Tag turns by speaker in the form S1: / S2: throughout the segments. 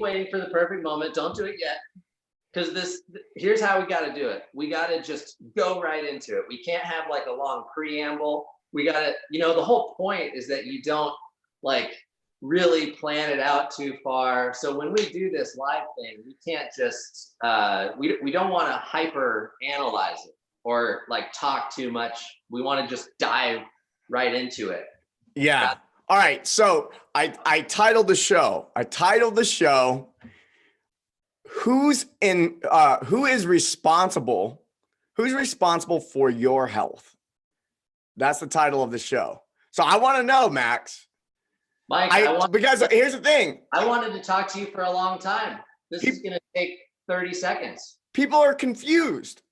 S1: waiting for the perfect moment. Don't do it yet. Because here's how we got to do it. We got to just go right into it. We can't have like a long preamble. We got to, the whole point is that you don't like really plan it out too far. So when we do this live thing, we can't just, we don't want to hyper analyze it or like talk too much. We want to just dive right into it.
S2: Yeah. All right. So I titled the show. Who is responsible for your health? That's the title of the show. So I want to know, Max.
S1: Mike,
S2: because here's the thing.
S1: I wanted to talk to you for a long time. This is going to take 30 seconds.
S2: People are confused.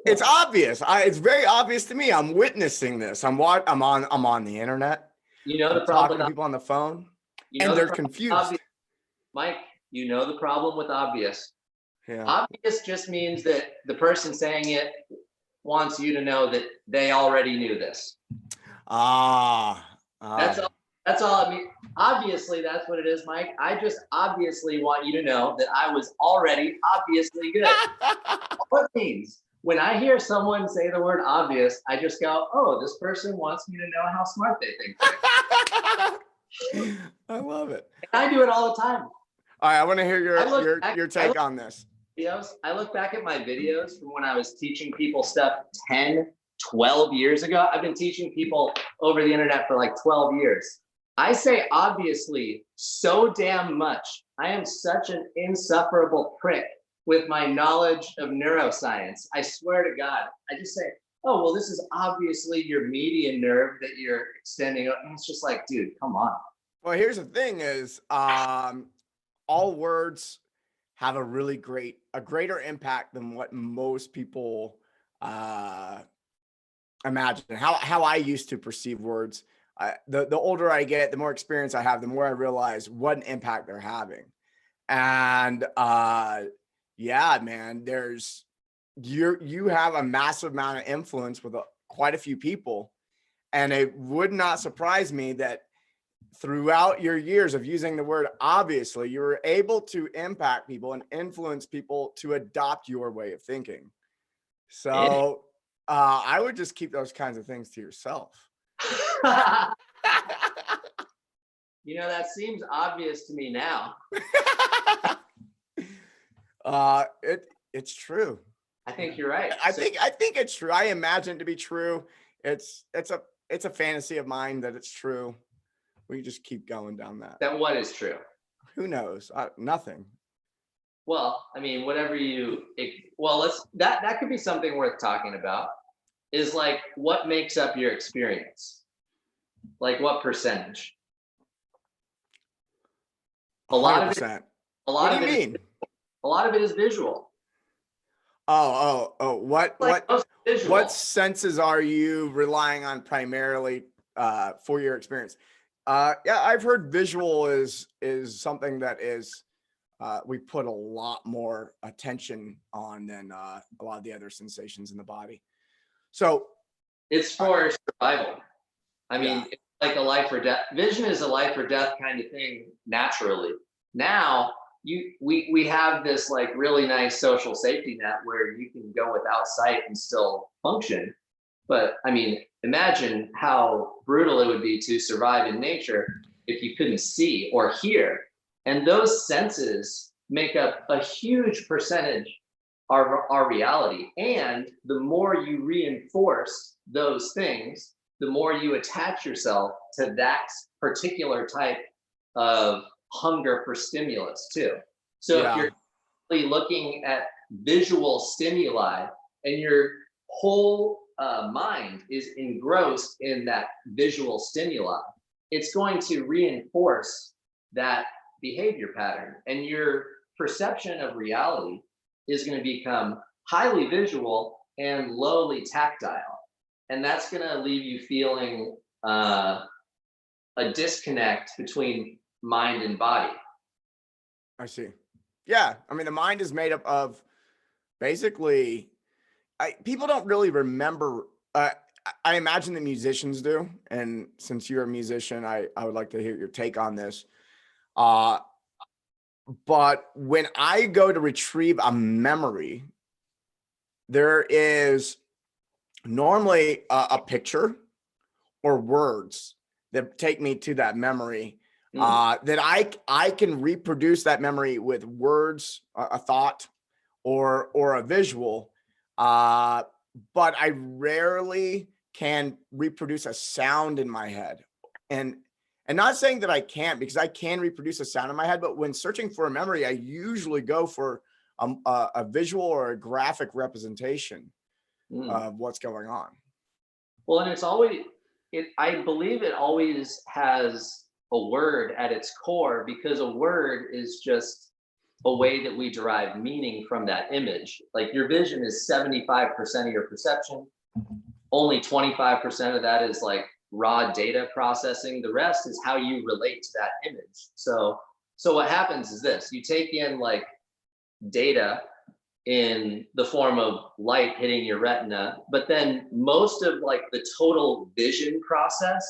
S2: It's obvious. It's very obvious to me. I'm witnessing this. I'm on the internet.
S1: The problem
S2: talking to people on the phone, and they're confused.
S1: Mike, the problem with obvious.
S2: Yeah.
S1: Obvious just means that the person saying it wants you to know that they already knew this. That's all I mean. Obviously, that's what it is, Mike. I just obviously want you to know that I was already obviously good. All it means, when I hear someone say the word obvious, I just go, oh, this person wants me to know how smart they think.
S2: I love it.
S1: And I do it all the time.
S2: All right, I want to hear your take on this.
S1: I look back at my videos from when I was teaching people stuff 10, 12 years ago. I've been teaching people over the internet for like 12 years. I say obviously so damn much. I am such an insufferable prick with my knowledge of neuroscience. I swear to God, I just say, oh, well, this is obviously your median nerve that you're extending. And it's just like, dude, come on.
S2: Well, here's the thing is, all words have a greater impact than what most people imagine. How I used to perceive words. The older I get, the more experience I have, the more I realize what an impact they're having. And yeah, man, you have a massive amount of influence with quite a few people. And it would not surprise me that throughout your years of using the word obviously, you were able to impact people and influence people to adopt your way of thinking. So I would just keep those kinds of things to yourself.
S1: That seems obvious to me now.
S2: It's true.
S1: I think you're right.
S2: I think it's true. I imagine it to be true. It's a fantasy of mine that it's true. We just keep going down that.
S1: Then what is true?
S2: Who knows? Nothing.
S1: Well, I mean, that could be something worth talking about. Is like what makes up your experience? Like what percentage?
S2: 100%.
S1: A lot of it is visual.
S2: What senses are you relying on primarily for your experience? Yeah, I've heard visual is something that is we put a lot more attention on than a lot of the other sensations in the body. So
S1: it's for survival. I mean, it's like a life or death. Vision is a life or death kind of thing naturally. Now we have this like really nice social safety net where you can go without sight and still function. But I mean, imagine how brutal it would be to survive in nature if you couldn't see or hear. And those senses make up a huge percentage of our reality. And the more you reinforce those things, the more you attach yourself to that particular type of hunger for stimulus too. So if you're really looking at visual stimuli and your whole mind is engrossed in that visual stimuli, it's going to reinforce that behavior pattern, and your perception of reality is going to become highly visual and lowly tactile, and that's going to leave you feeling a disconnect between mind and body.
S2: I see. Yeah, I mean, the mind is made up of basically people don't really remember. I imagine the musicians do. And since you're a musician, I would like to hear your take on this. But when I go to retrieve a memory, there is normally a picture or words that take me to that memory, that I can reproduce that memory with words, a thought, or a visual. But I rarely can reproduce a sound in my head. And not saying that I can't, because I can reproduce a sound in my head, but when searching for a memory, I usually go for a visual or a graphic representation of what's going on.
S1: Well, and it's always, I believe it always has a word at its core, because a word is just a way that we derive meaning from that image. Like your vision is 75% of your perception. Only 25% of that is like raw data processing. The rest is how you relate to that image. So what happens is this: you take in like data in the form of light hitting your retina, but then most of like the total vision process,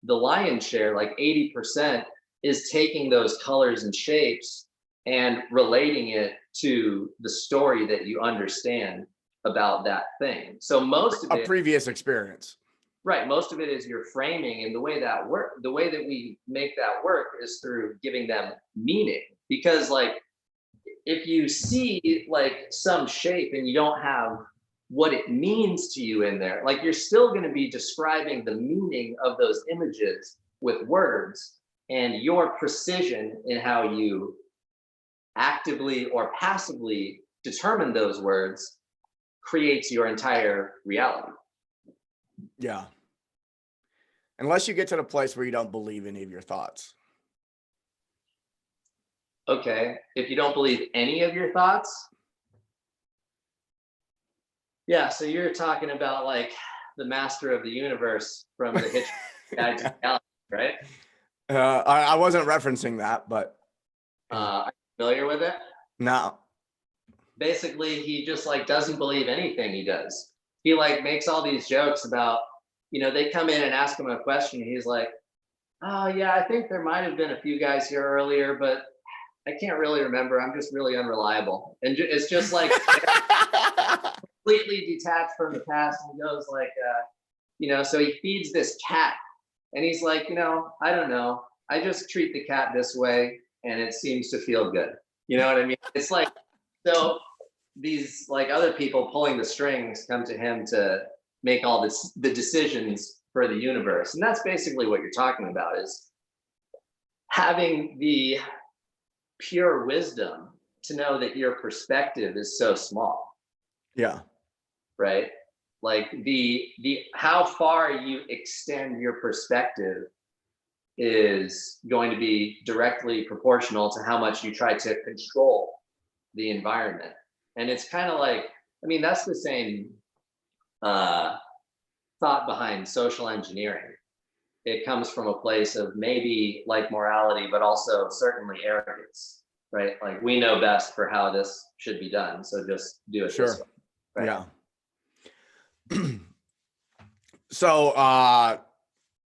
S1: the lion's share, like 80%, is taking those colors and shapes and relating it to the story that you understand about that thing. So most of
S2: A
S1: it,
S2: previous experience.
S1: right, most of it is your framing, and the way that we make that work is through giving them meaning. Because like if you see like some shape and you don't have what it means to you in there, like you're still going to be describing the meaning of those images with words, and your precision in how you actively or passively determine those words creates your entire reality.
S2: Yeah. Unless you get to the place where you don't believe any of your thoughts.
S1: Okay, if you don't believe any of your thoughts, yeah, so you're talking about like the master of the universe from the Hitchhiker's Guide to the Galaxy, right?
S2: I wasn't referencing that, but
S1: Are you familiar with it?
S2: no.
S1: Basically, he just like doesn't believe anything he does. He like makes all these jokes about, they come in and ask him a question. He's like, oh yeah, I think there might have been a few guys here earlier, but I can't really remember. I'm just really unreliable. And it's just like completely detached from the past. And he goes like, so he feeds this cat, and he's like, I don't know. I just treat the cat this way and it seems to feel good. You know what I mean? It's like, so these like other people pulling the strings come to him to make all the decisions for the universe. And that's basically what you're talking about, is having the pure wisdom to know that your perspective is so small.
S2: Yeah.
S1: Right? Like the how far you extend your perspective is going to be directly proportional to how much you try to control the environment. And it's kind of like, that's the same thought behind social engineering. It comes from a place of maybe like morality, but also certainly arrogance, right? Like we know best for how this should be done, so just do it this way. Right?
S2: Yeah. So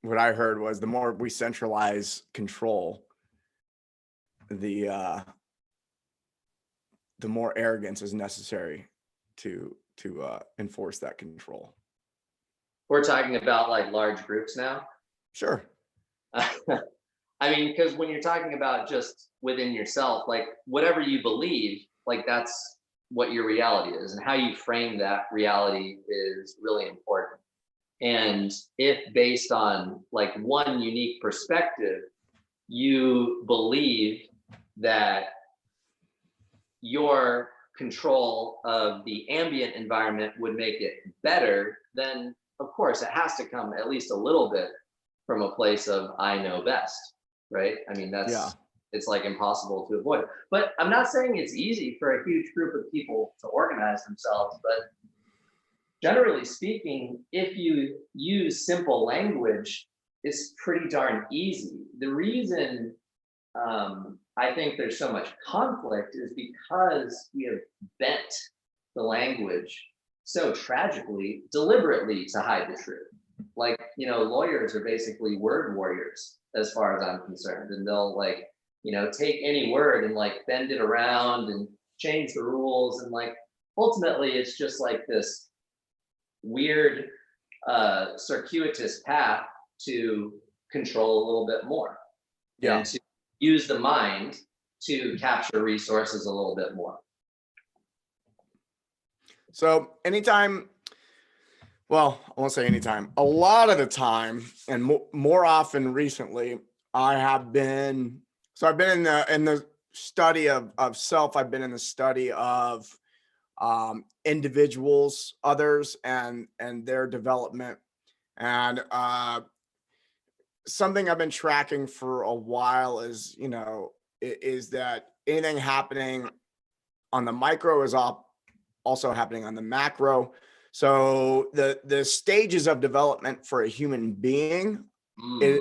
S2: what I heard was the more we centralize control, the more arrogance is necessary to enforce that control.
S1: We're talking about like large groups now.
S2: Sure.
S1: Because when you're talking about just within yourself, like whatever you believe, like that's what your reality is, and how you frame that reality is really important. And if based on like one unique perspective, you believe that your control of the ambient environment would make it better, then of course it has to come at least a little bit from a place of I know best, right? It's like impossible to avoid. But I'm not saying it's easy for a huge group of people to organize themselves, but generally speaking, if you use simple language, it's pretty darn easy. The reason I think there's so much conflict is because we have bent the language so tragically, deliberately, to hide the truth. Like, lawyers are basically word warriors as far as I'm concerned, and they'll like take any word and like bend it around and change the rules. And like ultimately it's just like this weird circuitous path to control a little bit more
S2: Yeah.
S1: and to use the mind to capture resources a little bit more.
S2: So anytime, well, I won't say anytime, a lot of the time, and more often recently, I've been in the study of self. I've been in the study of individuals, others, and their development. And something I've been tracking for a while is, is that anything happening on the micro is also happening on the macro. So the stages of development for a human being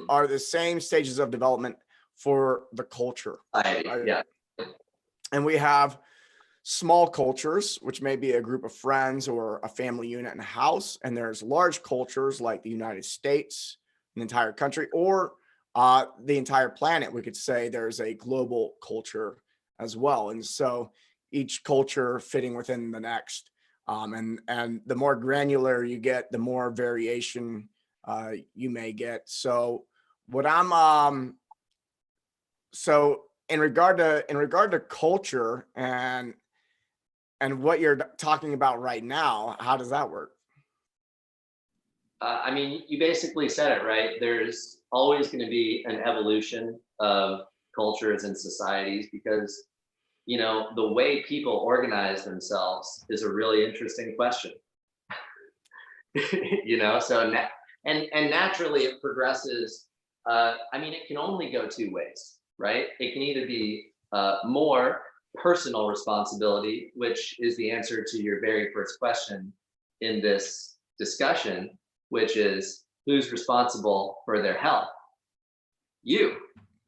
S2: are the same stages of development for the culture.
S1: Right? Yeah.
S2: And we have small cultures, which may be a group of friends or a family unit in a house. And there's large cultures like the United States, an entire country, or the entire planet. We could say there's a global culture as well. And so each culture fitting within the next. And the more granular you get, the more variation you may get. So what I'm so in regard to culture and what you're talking about right now, how does that work?
S1: I mean, you basically said it, right? There's always going to be an evolution of cultures and societies because, the way people organize themselves is a really interesting question. So and naturally it progresses. I mean, it can only go two ways, right? It can either be more personal responsibility, which is the answer to your very first question in this discussion, which is who's responsible for their health? You're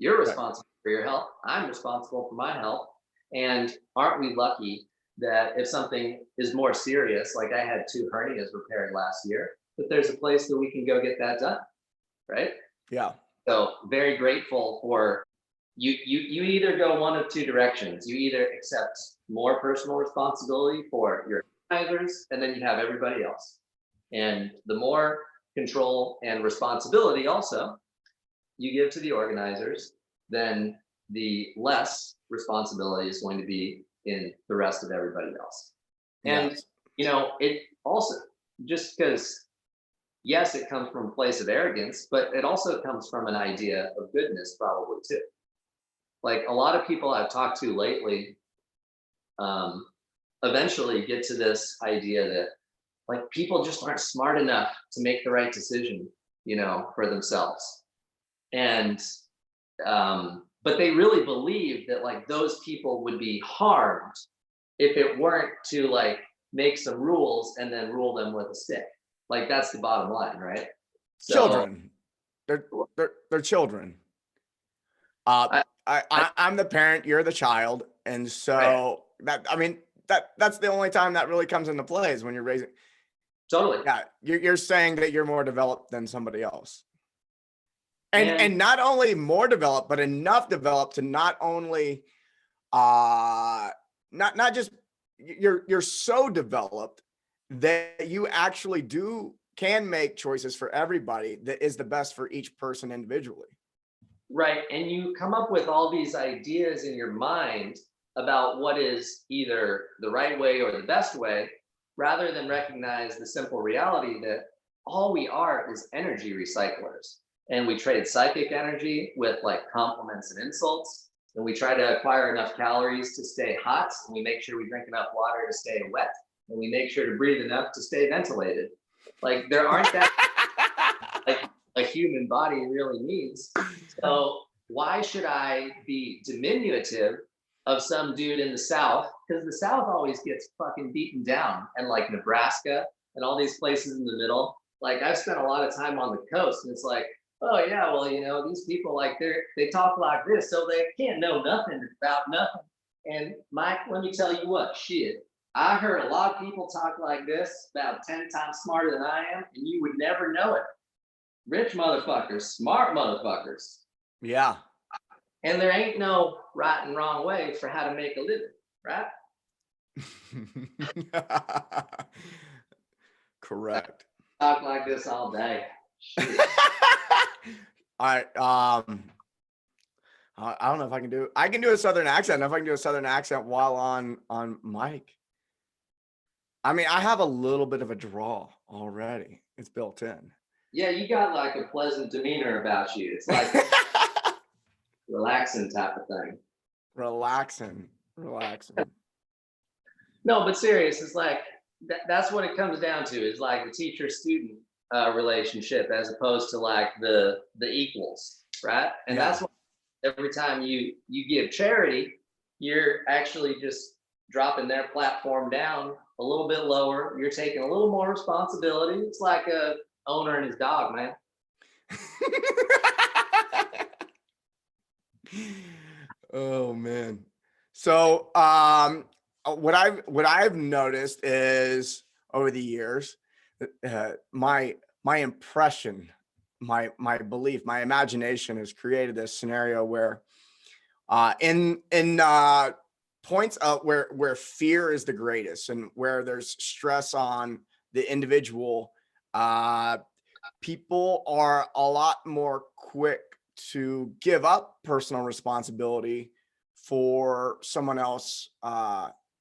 S1: responsible for your health. I'm responsible for my health. And aren't we lucky that if something is more serious, like I had 2 hernias repaired last year, that there's a place that we can go get that done, right?
S2: Yeah.
S1: So very grateful for you. You either go one of two directions. You either accept more personal responsibility for your organizers, and then you have everybody else. And the more control and responsibility also you give to the organizers, then the less responsibility is going to be in the rest of everybody else. And
S2: Yes.
S1: it also, just because yes, it comes from a place of arrogance, but it also comes from an idea of goodness probably too. Like a lot of people I've talked to lately eventually get to this idea that like people just aren't smart enough to make the right decision, for themselves. And but they really believe that like those people would be harmed if it weren't to like make some rules and then rule them with a stick. Like that's the bottom line, right? So,
S2: Children, they're children. I'm the parent, you're the child, and so that's the only time that really comes into play is when you're raising.
S1: Totally.
S2: Yeah, you're saying that you're more developed than somebody else. And not only more developed, but enough developed to not only not just you're so developed that you actually can make choices for everybody that is the best for each person individually.
S1: Right. And you come up with all these ideas in your mind about what is either the right way or the best way, rather than recognize the simple reality that all we are is energy recyclers. And we trade psychic energy with like compliments and insults. And we try to acquire enough calories to stay hot. And we make sure we drink enough water to stay wet. And we make sure to breathe enough to stay ventilated. Like there aren't that like a human body really needs. So why should I be diminutive of some dude in the South? Because the South always gets fucking beaten down, and like Nebraska and all these places in the middle. Like I've spent a lot of time on the coast, and it's like, oh yeah, well these people like they talk like this, so they can't know nothing about nothing. And Mike, let me tell you what, shit. I heard a lot of people talk like this, about 10 times smarter than I am, and you would never know it. Rich motherfuckers, smart motherfuckers.
S2: Yeah.
S1: And there ain't no right and wrong way for how to make a living, right?
S2: Correct.
S1: Talk like this all day. Shoot.
S2: I I don't know if I can do. I can do a southern accent. I don't know if I can do a southern accent while on mic. I mean, I have a little bit of a draw already. It's built in.
S1: Yeah, you got like a pleasant demeanor about you. It's like relaxing type of thing.
S2: Relaxing.
S1: No, but serious, it's like that's what it comes down to is like the teacher student relationship as opposed to like the equals, right? And
S2: Yeah.
S1: that's why every time you give charity, you're actually just dropping their platform down a little bit lower. You're taking a little more responsibility. It's like a owner and his dog, man.
S2: Oh man. So what I've noticed is over the years, my impression, my belief, my imagination has created this scenario where in points where fear is the greatest and where there's stress on the individual, people are a lot more quick to give up personal responsibility for someone else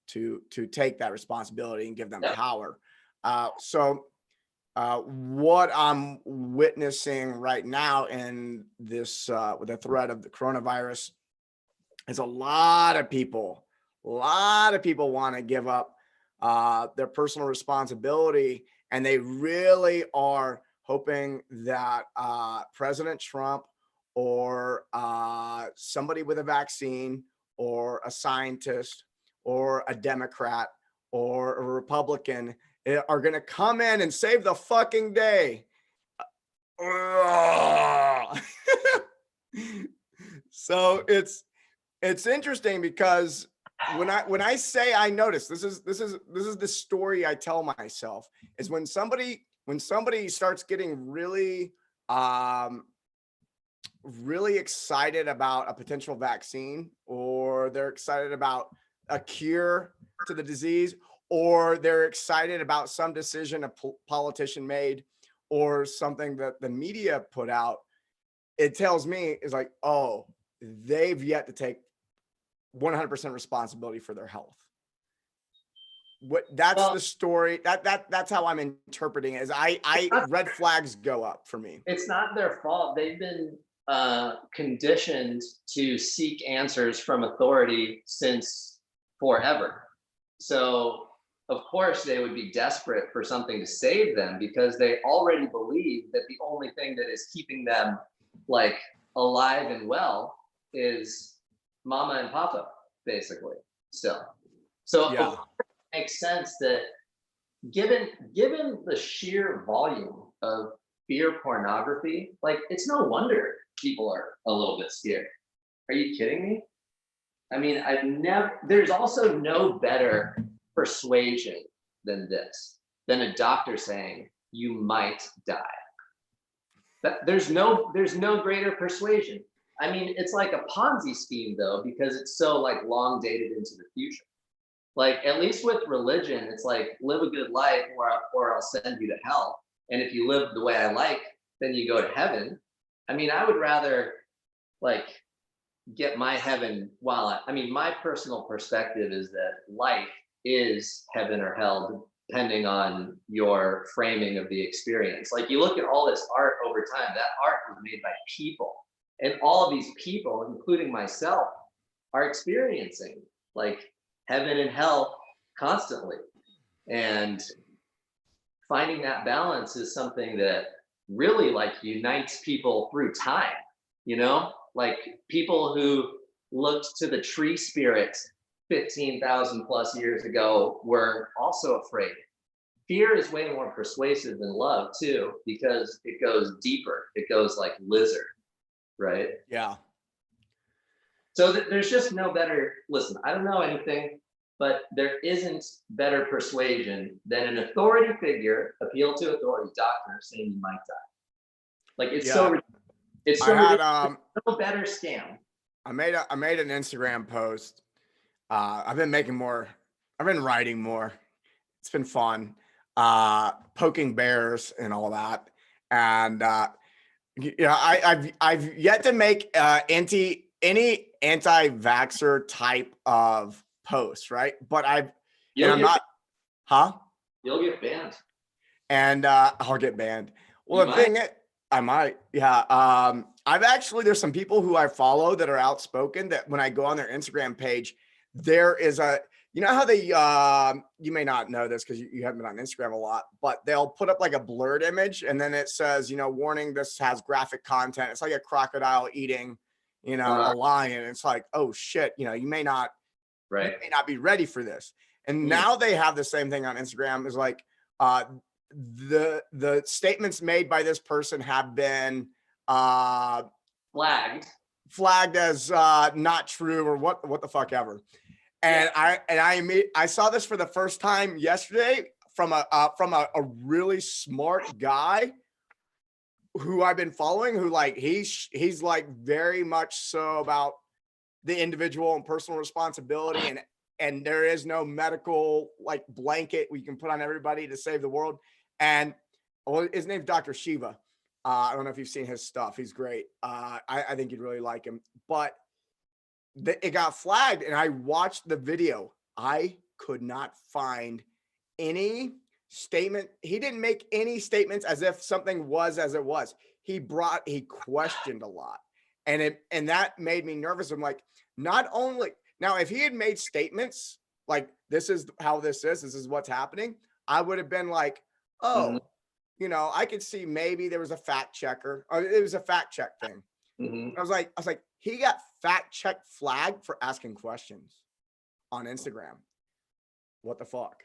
S2: to take that responsibility and give them
S1: Yep.
S2: power. So what I'm witnessing right now in this with the threat of the coronavirus is a lot of people want to give up their personal responsibility, and they really are hoping that President Trump or somebody with a vaccine or a scientist or a Democrat or a Republican are going to come in and save the fucking day. So it's interesting because when I say I notice, this is the story I tell myself is when somebody starts getting really really excited about a potential vaccine, or they're excited about a cure to the disease, or they're excited about some decision a politician made or something that the media put out, it tells me is like, oh, they've yet to take 100% responsibility for their health. That's the story. That's how I'm interpreting it. Is I red flags go up for me.
S1: It's not their fault. They've been conditioned to seek answers from authority since forever. So of course they would be desperate for something to save them because they already believe that the only thing that is keeping them like alive and well is mama and papa, basically, still. So
S2: Yeah.
S1: it makes sense that given the sheer volume of fear pornography, like it's no wonder people are a little bit scared. Are you kidding me? I mean, there's also no better persuasion than this, than a doctor saying you might die. There's no greater persuasion. I mean, it's like a Ponzi scheme though, because it's so like long dated into the future. Like at least with religion, it's like live a good life or I'll send you to hell. And if you live the way I like, then you go to heaven. I mean, I would rather like get my heaven while I mean, my personal perspective is that life is heaven or hell, depending on your framing of the experience. Like you look at all this art over time, that art was made by people. And all of these people, including myself, are experiencing like heaven and hell constantly. And finding that balance is something that really like unites people through time, you know? Like people who looked to the tree spirit 15,000 plus years ago were also afraid. Fear is way more persuasive than love too, because it goes deeper. It goes like lizard, right?
S2: Yeah.
S1: So there's just no better, listen, I don't know anything, but there isn't better persuasion than an authority figure, appeal to authority, doctor saying you might die. Like it's so ridiculous.
S2: I had
S1: no better scam.
S2: I made an Instagram post. I've been making more. I've been writing more. It's been fun. Poking bears and all that. And I've yet to make any anti-vaxxer type of post, right? But and I'm not, huh?
S1: You'll get banned.
S2: And I'll get banned. Well, the thing is, I might, yeah. I've actually, there's some people who I follow that are outspoken that when I go on their Instagram page, there is you know how they, you may not know this because you haven't been on Instagram a lot, but they'll put up like a blurred image and then it says, warning, this has graphic content. It's like a crocodile eating, a lion. It's like, oh shit, you may not be ready for this. And now they have the same thing on Instagram. Is like, the statements made by this person have been
S1: flagged
S2: as not true or what the fuck ever. And I saw this for the first time yesterday from a really smart guy who I've been following, who like he's like very much so about the individual and personal responsibility, and there is no medical like blanket we can put on everybody to save the world. And his name's Dr. Shiva. I don't know if you've seen his stuff. He's great. I think you'd really like him. But it got flagged, and I watched the video. I could not find any statement. He didn't make any statements as if something was as it was. He questioned a lot, and that made me nervous. I'm like, not only now, if he had made statements like this is how this is what's happening, I would have been like, oh, I could see maybe there was a fact checker, or it was a fact check thing. I was like, he got fact check flagged for asking questions on Instagram. What the fuck?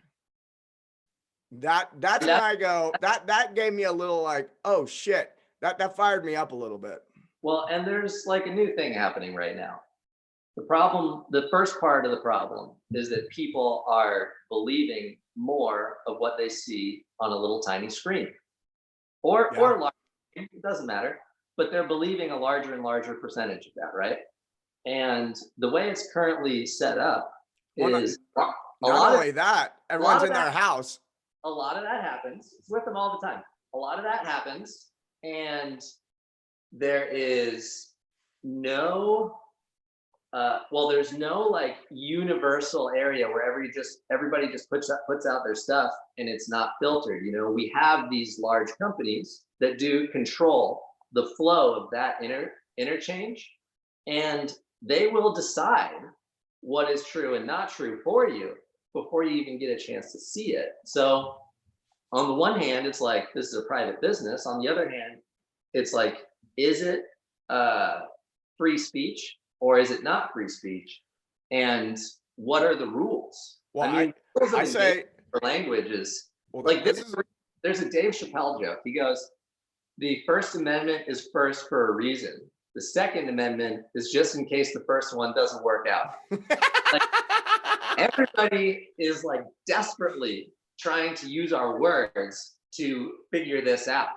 S2: That's when I go, that gave me a little like, oh shit, that fired me up a little bit.
S1: Well, and there's like a new thing happening right now. The first part of the problem is that people are believing more of what they see on a little tiny screen or large, it doesn't matter, but they're believing a larger and larger percentage of that, right? And the way it's currently set up is
S2: not only that, everyone's in their house.
S1: A lot of that happens. It's with them all the time. A lot of that happens, and there is no there's no like universal area where everybody just puts out their stuff and it's not filtered. We have these large companies that do control the flow of that interchange, and they will decide what is true and not true for you before you even get a chance to see it. So on the one hand, it's like, this is a private business. On the other hand, it's like, is it free speech or is it not free speech? And what are the rules?
S2: Well, I say
S1: for language is like this. There's a Dave Chappelle joke. He goes, the First Amendment is first for a reason. The Second Amendment is just in case the first one doesn't work out. Like, everybody is like desperately trying to use our words to figure this out.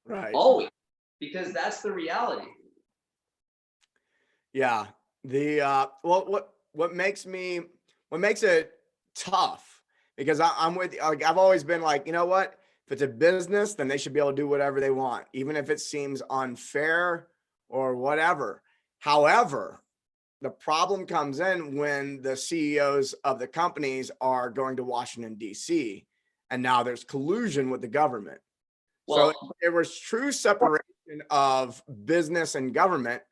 S2: Right.
S1: Always. Because that's the reality.
S2: Yeah. What makes it tough, because I'm with you. Like, I've always been like, you know what? If it's a business, then they should be able to do whatever they want, even if it seems unfair or whatever. However, the problem comes in when the CEOs of the companies are going to Washington, D.C., and now there's collusion with the government. So if there was true separation of business and government,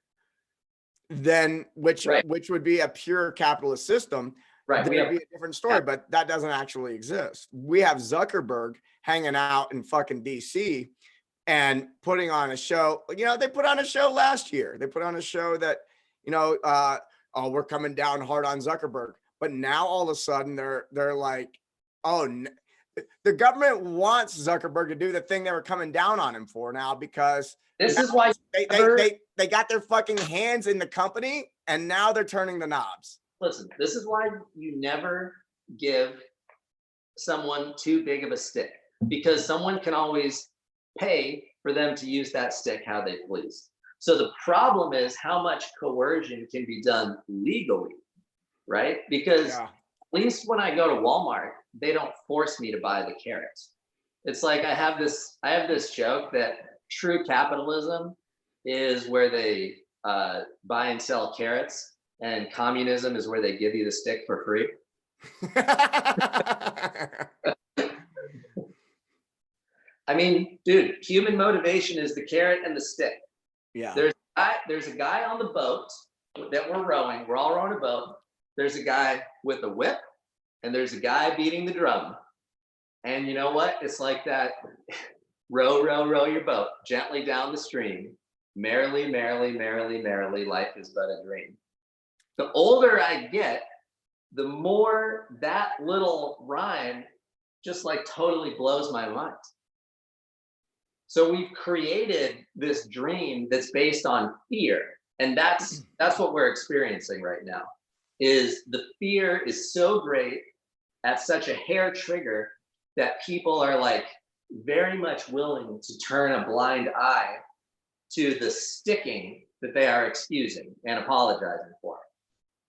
S2: then which would be a pure capitalist system, there'd be a different story, but that doesn't actually exist. We have Zuckerberg hanging out in fucking DC and putting on a show. They put on a show last year. They put on a show that, we're coming down hard on Zuckerberg. But now all of a sudden they're like, the government wants Zuckerberg to do the thing they were coming down on him for now, because
S1: this is why
S2: they got their fucking hands in the company and now they're turning the knobs.
S1: Listen, this is why you never give someone too big of a stick, because someone can always pay for them to use that stick how they please. So the problem is how much coercion can be done legally, right? Because
S2: Yeah.
S1: at least when I go to Walmart, they don't force me to buy the carrots. It's like I have this joke that true capitalism is where they buy and sell carrots, and communism is where they give you the stick for free. I mean, dude, human motivation is the carrot and the stick.
S2: Yeah.
S1: There's a guy on the boat that we're rowing. We're all rowing a boat. There's a guy with a whip, and there's a guy beating the drum. And you know what? It's like that. Row, row, row your boat gently down the stream. Merrily, merrily, merrily, merrily, life is but a dream. The older I get, the more that little rhyme just like totally blows my mind. So we've created this dream that's based on fear. And that's what we're experiencing right now. Is the fear is so great at such a hair trigger that people are like very much willing to turn a blind eye to the sticking that they are excusing and apologizing for.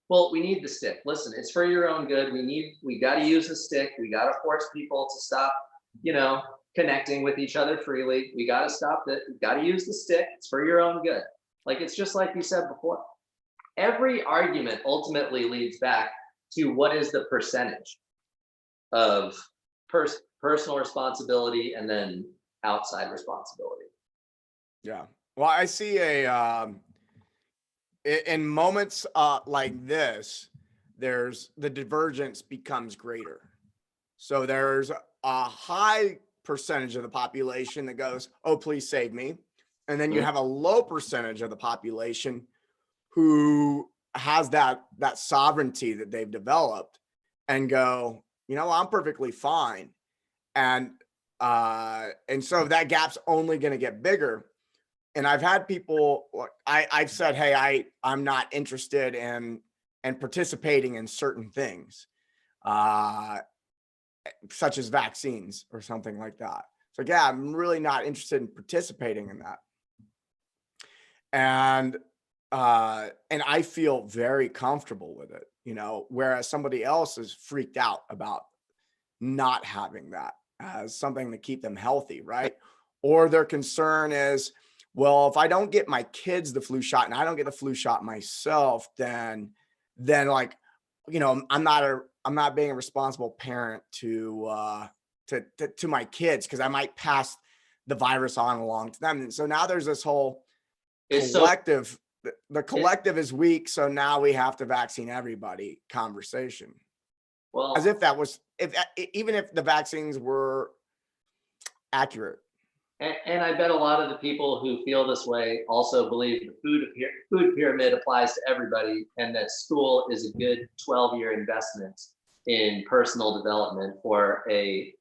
S1: Well, we need the stick. Listen, it's for your own good. We got to use the stick. We got to force people to stop, connecting with each other freely. We got to stop that. We got to use the stick. It's for your own good. Like, it's just like you said before. Every argument ultimately leads back to what is the percentage of personal responsibility and then outside responsibility.
S2: Yeah. Well, I see in moments like this, there's the divergence becomes greater. So there's a high percentage of the population that goes, "Oh, please save me," and then you have a low percentage of the population who has that sovereignty that they've developed and go, I'm perfectly fine. And so that gap's only going to get bigger. And I've had people, I've said, hey, I'm not interested in participating in certain things, such as vaccines or something like that. So yeah, I'm really not interested in participating in that. And I feel very comfortable with it, whereas somebody else is freaked out about not having that as something to keep them healthy, right? Or their concern is, well, if I don't get my kids the flu shot and I don't get the flu shot myself, then like, I'm not being a responsible parent to my kids because I might pass the virus on along to them. And so now there's this whole collective. The collective is weak, so now we have to vaccine everybody conversation.
S1: Well,
S2: as if that was even if the vaccines were accurate.
S1: And I bet a lot of the people who feel this way also believe the food pyramid applies to everybody, and that school is a good 12-year investment in personal development for a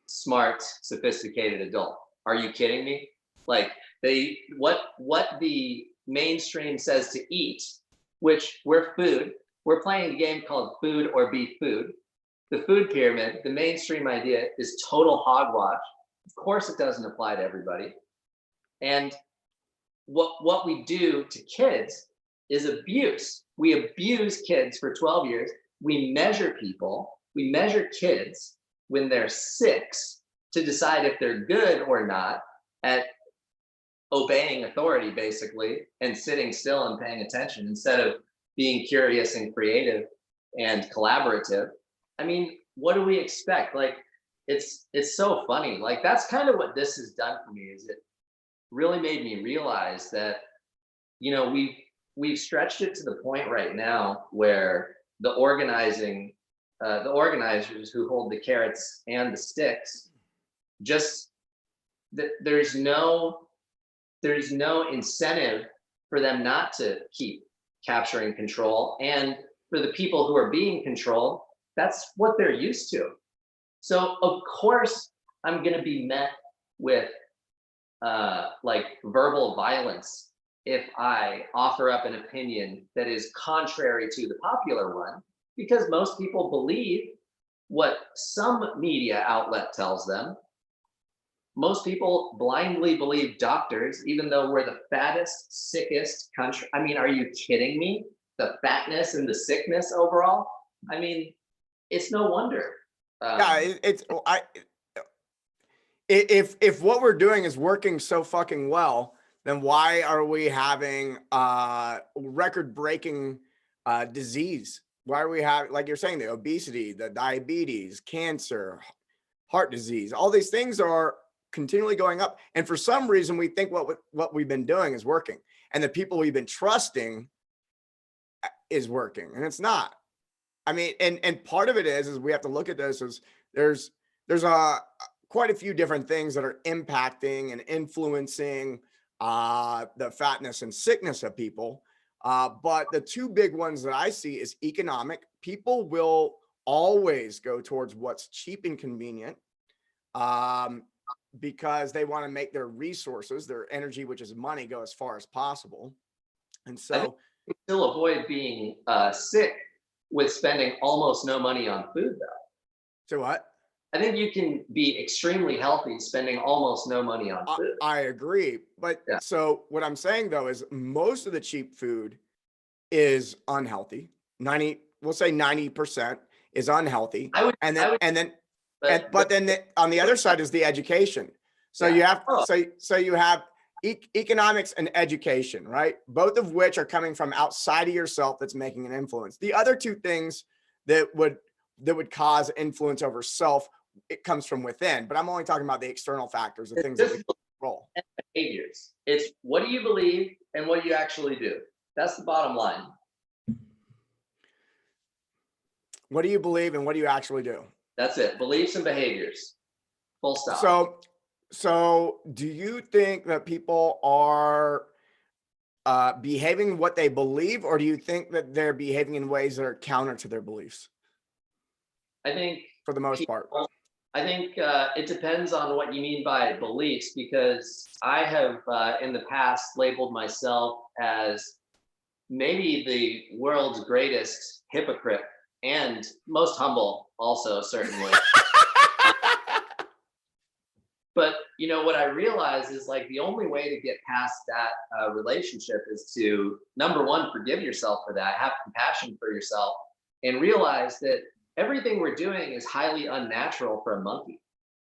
S1: smart, sophisticated adult. Are you kidding me? Like what the mainstream says to eat, which we're food. We're playing a game called Food or Be Food. The food pyramid, the mainstream idea is total hogwash. Of course, it doesn't apply to everybody. And what we do to kids is abuse. We abuse kids for 12 years. We measure people. We measure kids when they're 6 to decide if they're good or not at obeying authority, basically, and sitting still and paying attention instead of being curious and creative and collaborative. I mean, what do we expect? Like, it's so funny. Like, that's kind of what this has done for me, is it really made me realize that, we've stretched it to the point right now where the organizers who hold the carrots and the sticks, just there's no incentive for them not to keep capturing control. And for the people who are being controlled, that's what they're used to. So of course I'm going to be met with like verbal violence if I offer up an opinion that is contrary to the popular one, because most people believe what some media outlet tells them. most people blindly believe doctors, even though we're the fattest, sickest country. I mean, are you kidding me? The fatness and the sickness overall. I mean, it's no wonder.
S2: Yeah, if what we're doing is working so fucking well, then why are we having record breaking disease? Why are we having, like you're saying, the obesity, the diabetes, cancer, heart disease? All these things are continually going up, and for some reason we think what we've been doing is working, and the people we've been trusting is working, and it's not. I mean, and part of it is we have to look at this as there's quite a few different things that are impacting and influencing the fatness and sickness of people. But the two big ones that I see is economic. People will always go towards what's cheap and convenient, because they want to make their resources, their energy, which is money, go as far as possible. And
S1: I think
S2: so,
S1: we still avoid being sick with spending almost no money on food, though.
S2: so what?
S1: I think you can be extremely healthy spending almost no money on food.
S2: I agree. But
S1: Yeah.
S2: so what I'm saying though is most of the cheap food is unhealthy. We'll say 90% is unhealthy.
S1: I would,
S2: And
S1: I would,
S2: then
S1: but
S2: on the other side is the education. So
S1: yeah.
S2: you have
S1: Oh,
S2: so you have economics and education, right? Both of which are coming from outside of yourself that's making an influence. The other two things that would cause influence over self, it comes from within, but I'm only talking about the external factors, the things that we control.
S1: behaviors. It's what do you believe and what do you actually do? That's the bottom line.
S2: What do you believe and what do you actually do?
S1: That's it. Beliefs and behaviors. Full stop.
S2: So do you think that people are behaving what they believe, or do you think that they're behaving in ways that are counter to their beliefs?
S1: I think
S2: For the most part.
S1: I think it depends on what you mean by beliefs, because I have in the past labeled myself as maybe the world's greatest hypocrite and most humble also, certainly. But you know what I realize is like the only way to get past that relationship is to, number one, forgive yourself for that, have compassion for yourself, and realize that everything we're doing is highly unnatural for a monkey.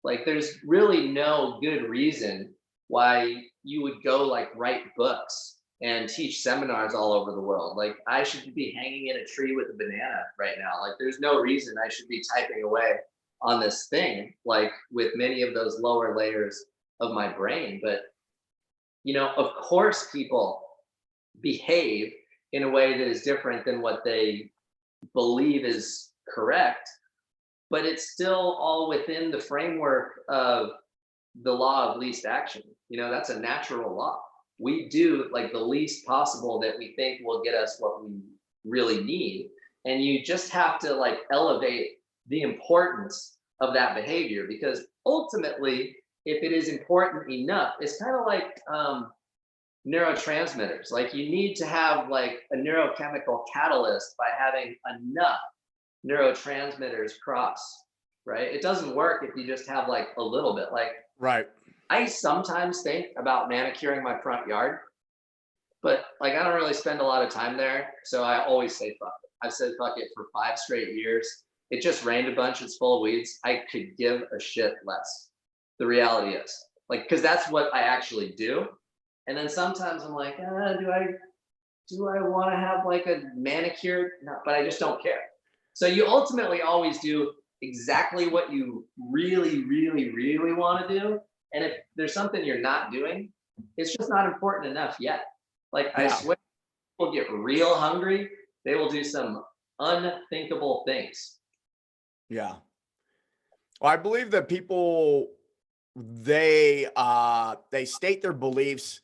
S1: Like there's really no good reason why you would go like write books and teach seminars all over the world. Like I should be hanging in a tree with a banana right now. Like there's no reason I should be typing away on this thing, like with many of those lower layers of my brain. But, you know, of course people behave in a way that is different than what they believe is correct, but it's still all within the framework of the law of least action. You know, that's a natural law. We do like the least possible that we think will get us what we really need. And you just have to like elevate the importance of that behavior, because ultimately, if it is important enough, it's kind of like neurotransmitters. Like you need to have like a neurochemical catalyst by having enough neurotransmitters cross, right? It doesn't work if you just have like a little bit. Like
S2: Right.
S1: I sometimes think about manicuring my front yard, but like I don't really spend a lot of time there. So I always say fuck it. I've said fuck it for 5 straight years. It just rained a bunch, it's full of weeds. I could give a shit less. The reality is, like, because that's what I actually do. And then sometimes I'm like, do I want to have like a manicure? No, but I just don't care. So you ultimately always do exactly what you really, really, really want to do. And if there's something you're not doing, it's just not important enough yet. Like I swear, people get real hungry, they will do some unthinkable things.
S2: Yeah. Well, I believe that people, they state their beliefs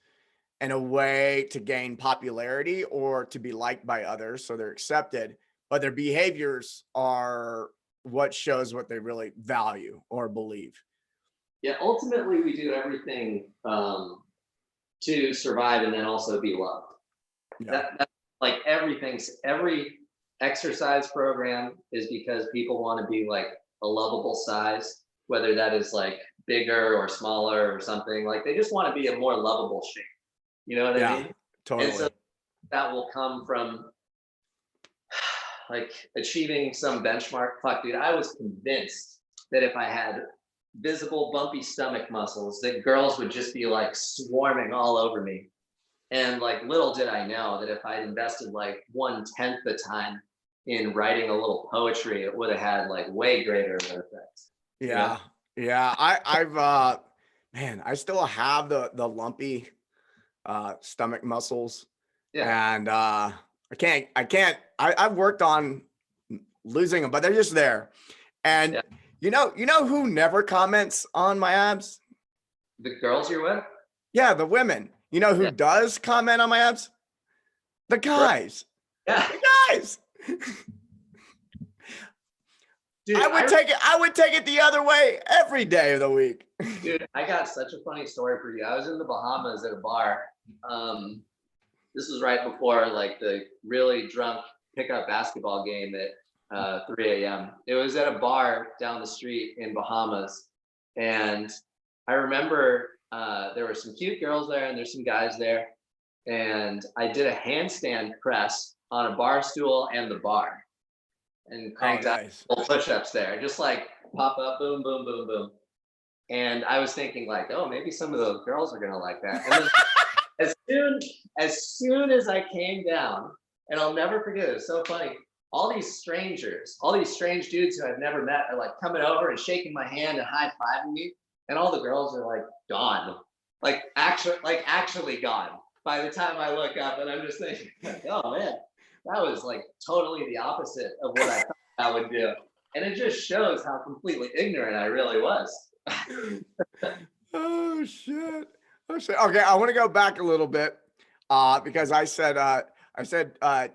S2: in a way to gain popularity or to be liked by others, so they're accepted, but their behaviors are what shows what they really value or believe.
S1: Yeah, ultimately we do everything to survive and then also be loved.
S2: Yeah.
S1: That's like every exercise program is because people want to be like a lovable size, whether that is like bigger or smaller or something. Like they just want to be a more lovable shape. You know what I
S2: Yeah,
S1: mean? And so
S2: totally.
S1: that will come from like achieving some benchmark. Fuck, dude, I was convinced that if I had visible bumpy stomach muscles, that girls would just be like swarming all over me. And like little did I know that if I'd invested like 1/10 the time in writing a little poetry, it would have had like way greater effects. You know?
S2: Yeah. Yeah. I've man, I still have the lumpy stomach muscles.
S1: Yeah.
S2: And I've worked on losing them, but they're just there. And
S1: Yeah.
S2: you know who never comments on my abs?
S1: The girls you're with?
S2: Yeah, the women. You know who
S1: Yeah.
S2: does comment on my abs? The guys.
S1: Yeah.
S2: The guys.
S1: Dude,
S2: I would take it the other way every day of the week.
S1: dude, I got such a funny story for you. I was in the Bahamas at a bar. This was right before like the really drunk pickup basketball game at 3 a.m. It was at a bar down the street in Bahamas. And I remember there were some cute girls there and there's some guys there. And I did a handstand press on a bar stool and the bar and cranked out push-ups there, just like pop up, boom, boom, boom, boom. And I was thinking like, oh, maybe some of those girls are gonna like that. And then as soon as I came down, and I'll never forget it, it's so funny. All these strange dudes who I've never met are like coming over and shaking my hand and high-fiving me. And all the girls are like gone. Like actually gone by the time I look up, and I'm just thinking, oh man, that was like totally the opposite of what I thought I would do. And it just shows how completely ignorant I really was.
S2: Oh shit. Oh shit. Okay, I want to go back a little bit because I said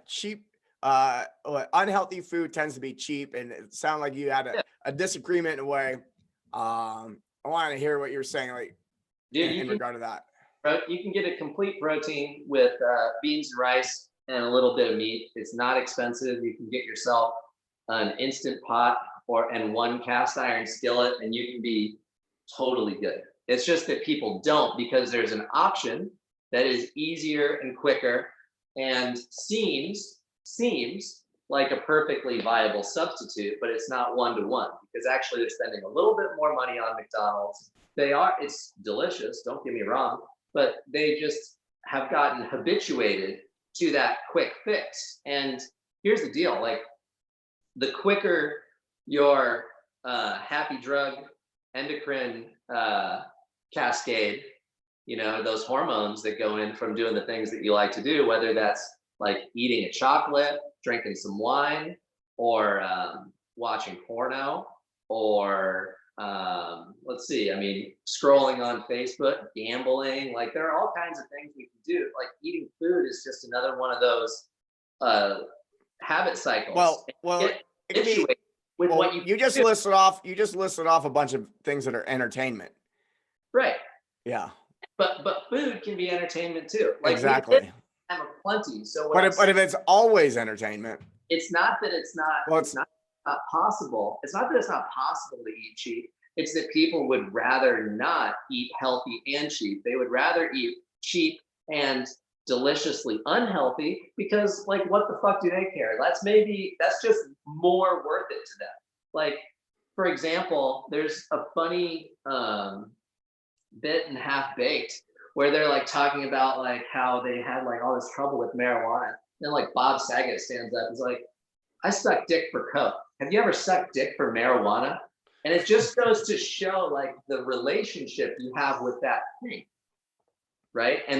S2: cheap unhealthy food tends to be cheap, and it sounded like you had a disagreement in a way. I wanted to hear what you were saying, like in regard to that.
S1: You can get a complete protein with beans and rice and a little bit of meat. It's not expensive. You can get yourself an instant pot and one cast iron skillet, and you can be totally good. It's just that people don't, because there's an option that is easier and quicker and seems like a perfectly viable substitute, but it's not one-to-one, because actually they're spending a little bit more money on McDonald's. It's delicious, don't get me wrong, but they just have gotten habituated to that quick fix. And here's the deal, like the quicker your happy drug endocrine cascade, you know, those hormones that go in from doing the things that you like to do, whether that's like eating a chocolate, drinking some wine, or watching porno, or let's see, I mean, scrolling on Facebook, gambling, like there are all kinds of things we can do. Like eating food is just another one of those habit cycles.
S2: Well,
S1: with what
S2: you just listed off a bunch of things that are entertainment.
S1: Right.
S2: Yeah.
S1: But food can be entertainment too. Like
S2: exactly.
S1: I'm a plenty. So
S2: but if it's always entertainment,
S1: it's not that it's not. Well, it's not possible. It's not that it's not possible to eat cheap. It's that people would rather not eat healthy and cheap. They would rather eat cheap and deliciously unhealthy, because like what the fuck do they care? That's just more worth it to them. Like, for example, there's a funny bit in Half Baked where they're like talking about like how they had like all this trouble with marijuana. And like Bob Saget stands up and is like, I suck dick for coke. Have you ever sucked dick for marijuana? And it just goes to show like the relationship you have with that thing, right? And